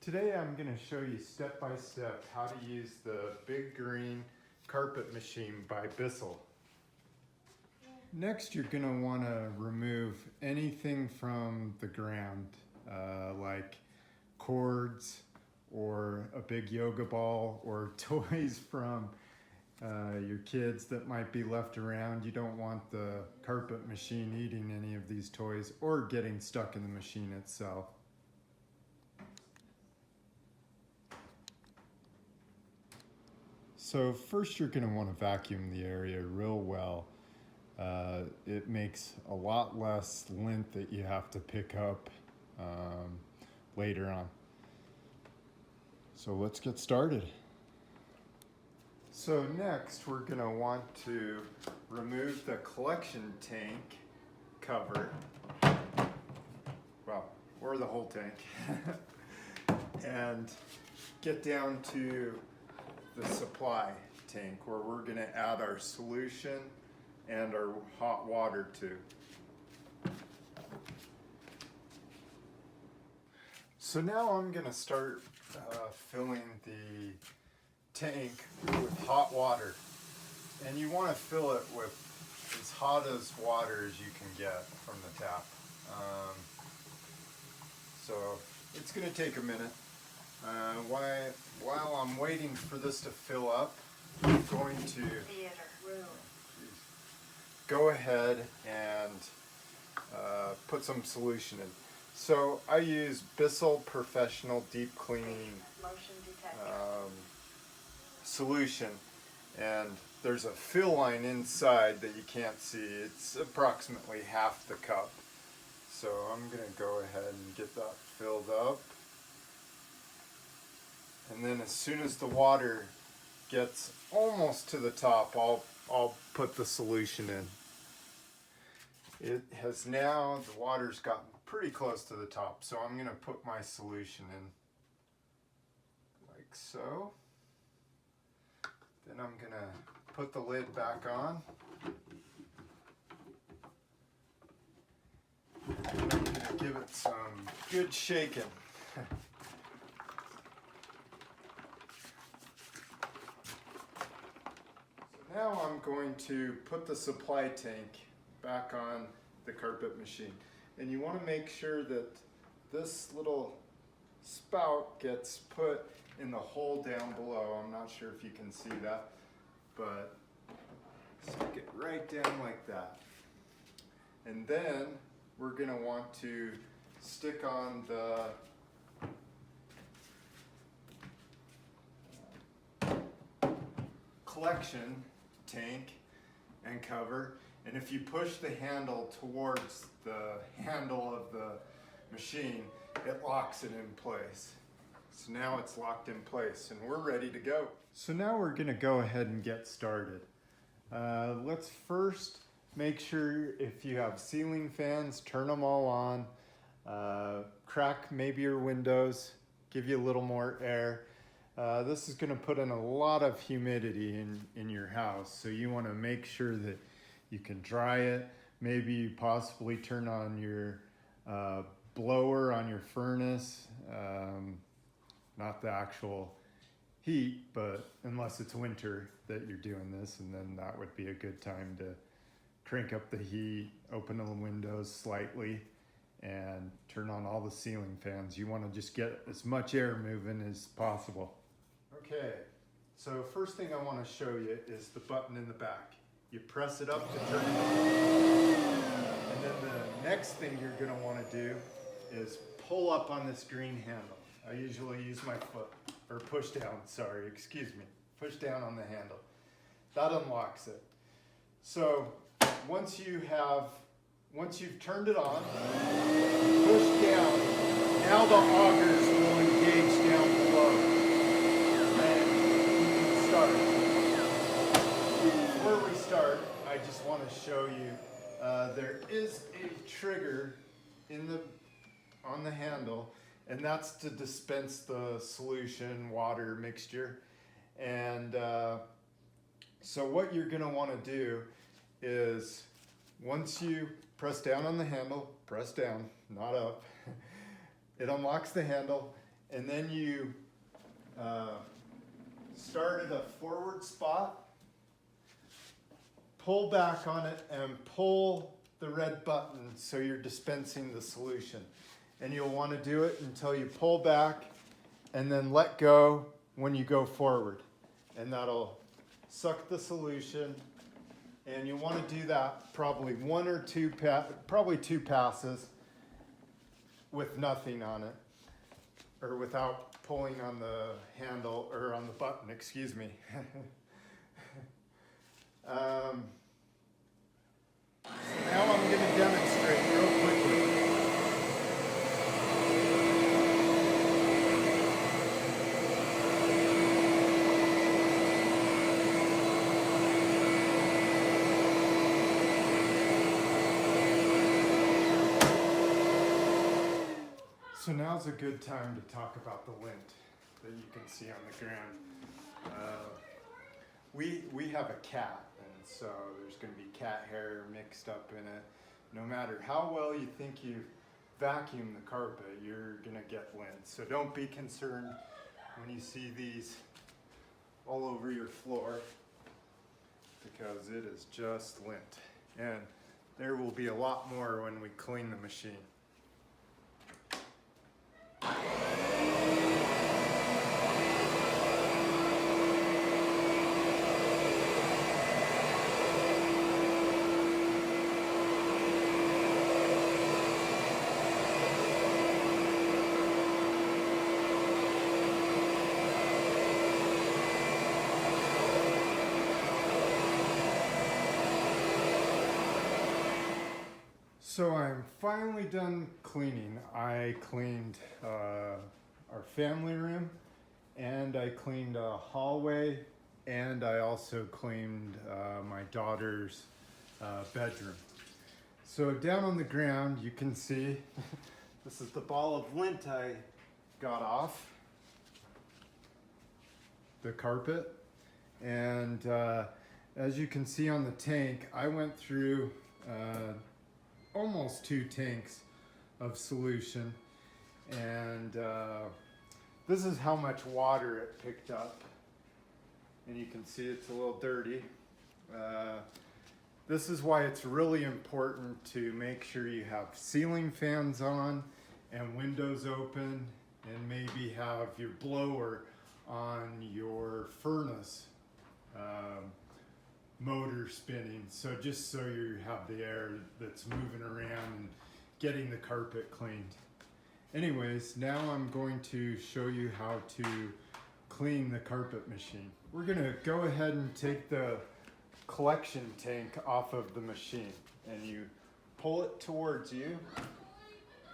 Today I'm going to show you step by step how to use the Big Green carpet machine by Bissell. Next you're going to want to remove anything from the ground like cords or a big yoga ball or toys from your kids that might be left around. You don't want the carpet machine eating any of these toys or getting stuck in the machine itself. So first you're going to want to vacuum the area real well. It makes a lot less lint that you have to pick up later on. So let's get started. So next we're going to want to remove the collection tank cover, well, or the whole tank, and get down to the supply tank where we're going to add our solution and our hot water to. So now I'm going to start filling the tank with hot water, and you want to fill it with as hot as water as you can get from the tap. So it's going to take a minute. While I'm waiting for this to fill up, I'm going to go ahead and put some solution in. So I use Bissell Professional Deep Cleaning solution, and there's a fill line inside that you can't see. It's approximately half the cup. So I'm going to go ahead and get that filled up. And then as soon as the water gets almost to the top, I'll put the solution in. It has now, the water's gotten pretty close to the top, so I'm going to put my solution in like so. Then I'm going to put the lid back on. And I'm going to give it some good shaking. Now I'm going to put the supply tank back on the carpet machine. And you want to make sure that this little spout gets put in the hole down below. I'm not sure if you can see that, but stick it right down like that. And then we're going to want to stick on the collection tank and cover, and if you push the handle towards the handle of the machine, it locks it in place. So now it's locked in place and we're ready to go. So now we're going to go ahead and get started. Let's first make sure if you have ceiling fans, turn them all on. Crack maybe your windows, give you a little more air. This is going to put in a lot of humidity in your house, so you want to make sure that you can dry it. Maybe you possibly turn on your blower on your furnace, not the actual heat, but unless it's winter that you're doing this, and then that would be a good time to crank up the heat, open the windows slightly, and turn on all the ceiling fans. You want to just get as much air moving as possible. Okay, so first thing I want to show you is the button in the back. You press it up to turn it on. And then the next thing you're going to want to do is pull up on this green handle. I usually use my foot, or push down, sorry, excuse me. Push down on the handle. That unlocks it. So once you've turned it on, push down. Now the augers will engage down below. Before we start, I just want to show you there is a trigger on the handle, and that's to dispense the solution water mixture. And so what you're going to want to do is, once you press down on the handle, press down, not up, it unlocks the handle, and then you start at a forward spot, pull back on it, and pull the red button so you're dispensing the solution. And you'll want to do it until you pull back and then let go when you go forward. And that'll suck the solution. And you want to do that probably probably two passes with nothing on it, or without pulling on the handle, or on the button, excuse me. So now I'm going to demonstrate real quickly. So now's a good time to talk about the lint that you can see on the ground. We have a cat, and so there's going to be cat hair mixed up in it. No matter how well you think you vacuum the carpet, you're going to get lint. So don't be concerned when you see these all over your floor, because it is just lint. And there will be a lot more when we clean the machine. So I'm finally done cleaning. I cleaned our family room, and I cleaned a hallway, and I also cleaned my daughter's bedroom. So down on the ground you can see this is the ball of lint I got off the carpet, and as you can see on the tank, I went through almost 2 tanks of solution, and this is how much water it picked up, and you can see it's a little dirty. This is why it's really important to make sure you have ceiling fans on and windows open, and maybe have your blower on your furnace motor spinning, so just so you have the air that's moving around and getting the carpet cleaned. Anyways, now I'm going to show you how to clean the carpet machine. We're going to go ahead and take the collection tank off of the machine, and you pull it towards you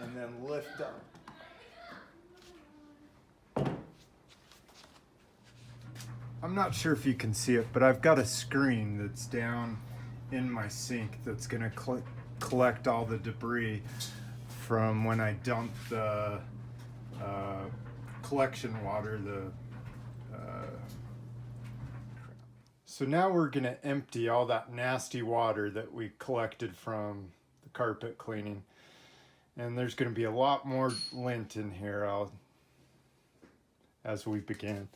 and then lift up. I'm not sure if you can see it, but I've got a screen that's down in my sink that's going to collect all the debris from when I dump the collection water. So now we're going to empty all that nasty water that we collected from the carpet cleaning. And there's going to be a lot more lint in here as we begin.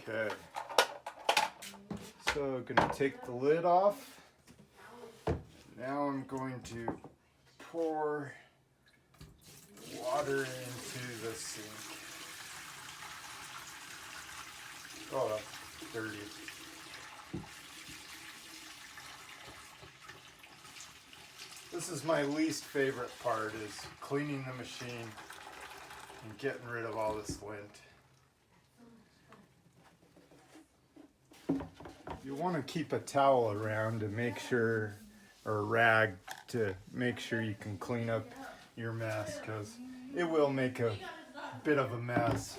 Okay, so I'm going to take the lid off. Now I'm going to pour water into the sink. Oh, that's dirty. This is my least favorite part, is cleaning the machine and getting rid of all this lint. You want to keep a towel around to make sure, or a rag to make sure you can clean up your mess, because it will make a bit of a mess.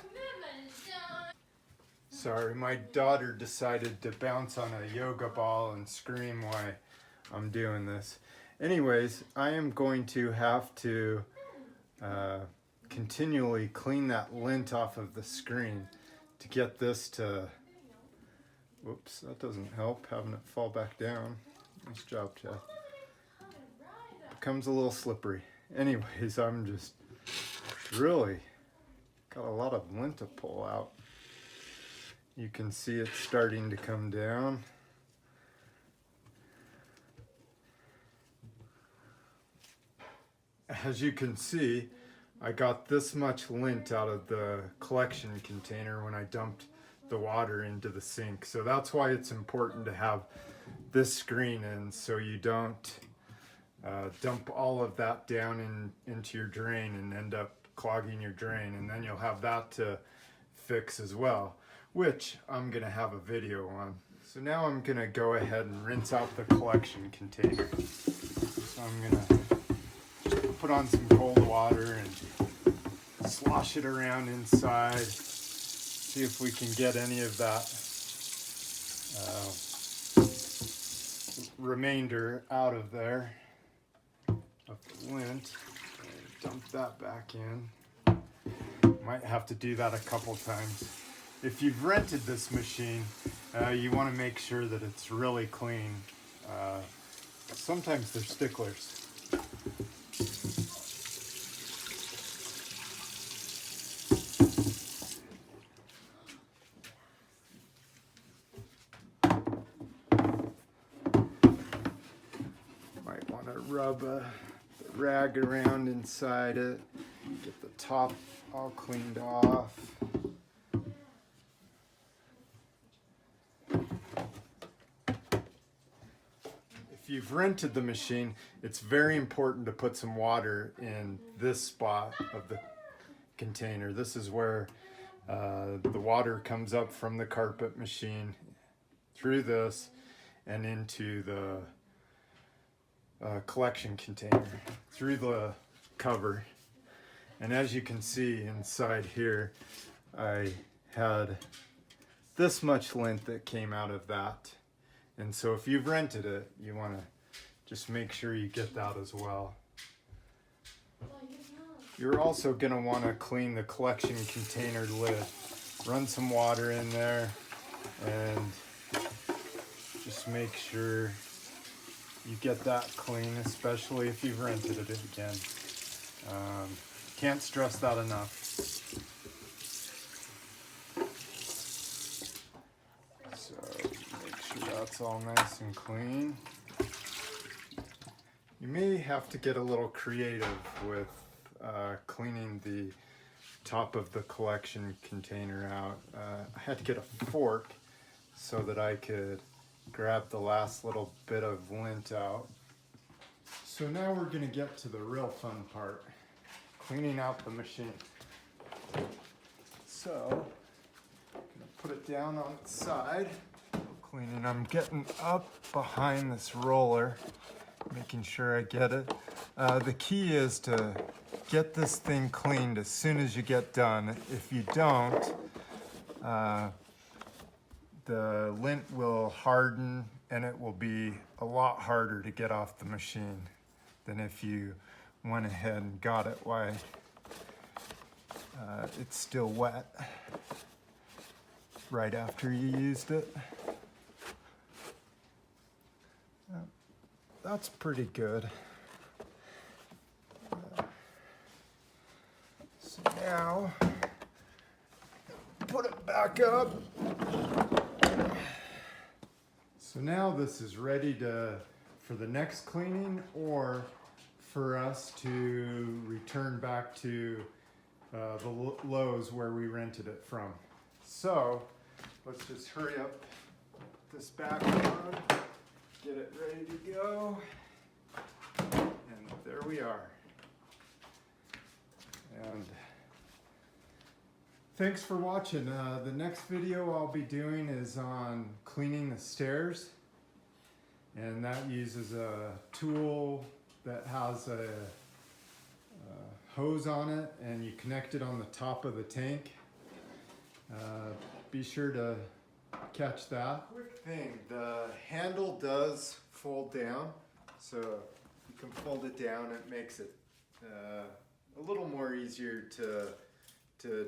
Sorry, my daughter decided to bounce on a yoga ball and scream while I'm doing this. Anyways, I am going to have to continually clean that lint off of the screen to get this to... Whoops, that doesn't help, having it fall back down. Nice job, Chad. Becomes a little slippery. anyways, I'm just really got a lot of lint to pull out. You can see it's starting to come down. As you can see, I got this much lint out of the collection container when I dumped the water into the sink. So that's why it's important to have this screen in, so you don't dump all of that down into your drain and end up clogging your drain, and then you'll have that to fix as well, which I'm gonna have a video on. So now I'm gonna go ahead and rinse out the collection container. So I'm gonna put on some cold water and slosh it around inside, see if we can get any of that remainder out of there of the lint. Dump that back in. Might have to do that a couple times. If you've rented this machine, you want to make sure that it's really clean. Sometimes they're sticklers. Might want to rub the rag around inside it, get the top all cleaned off. If you've rented the machine, it's very important to put some water in this spot of the container. This is where the water comes up from the carpet machine through this and into the collection container through the cover. And as you can see inside here, I had this much lint that came out of that. And so if you've rented it, you want to just make sure you get that as well. You're also going to want to clean the collection container lid. Run some water in there and just make sure you get that clean, especially if you've rented it again. Can't stress that enough. So make sure that's all nice and clean. You may have to get a little creative with cleaning the top of the collection container out. I had to get a fork so that I could grab the last little bit of lint out. So now we're going to get to the real fun part, cleaning out the machine. So I'm going to put it down on its side. Cleaning, I'm getting up behind this roller, making sure I get it. The key is to get this thing cleaned as soon as you get done. If you don't, the lint will harden and it will be a lot harder to get off the machine than if you went ahead and got it while it's still wet right after you used it. That's pretty good. So now, put it back up. So now this is ready for the next cleaning, or for us to return back to the Lowe's where we rented it from. So let's just hurry up, put this back on, get it ready to go, and there we are. And thanks for watching. The next video I'll be doing is on cleaning the stairs, and that uses a tool that has a hose on it, and you connect it on the top of the tank. Be sure to catch that. Quick thing, the handle does fold down, so you can fold it down. It makes it a little more easier to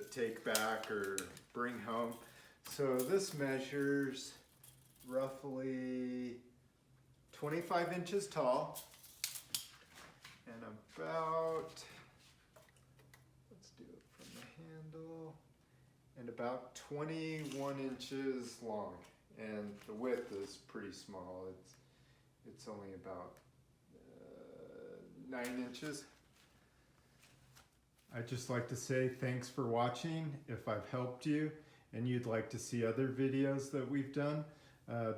take back or bring home. So this measures roughly 25 inches tall, and about, let's do it from the handle, and about 21 inches long. And the width is pretty small. It's only about 9 inches. I'd just like to say thanks for watching. If I've helped you and you'd like to see other videos that we've done,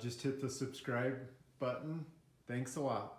just hit the subscribe button. Thanks a lot.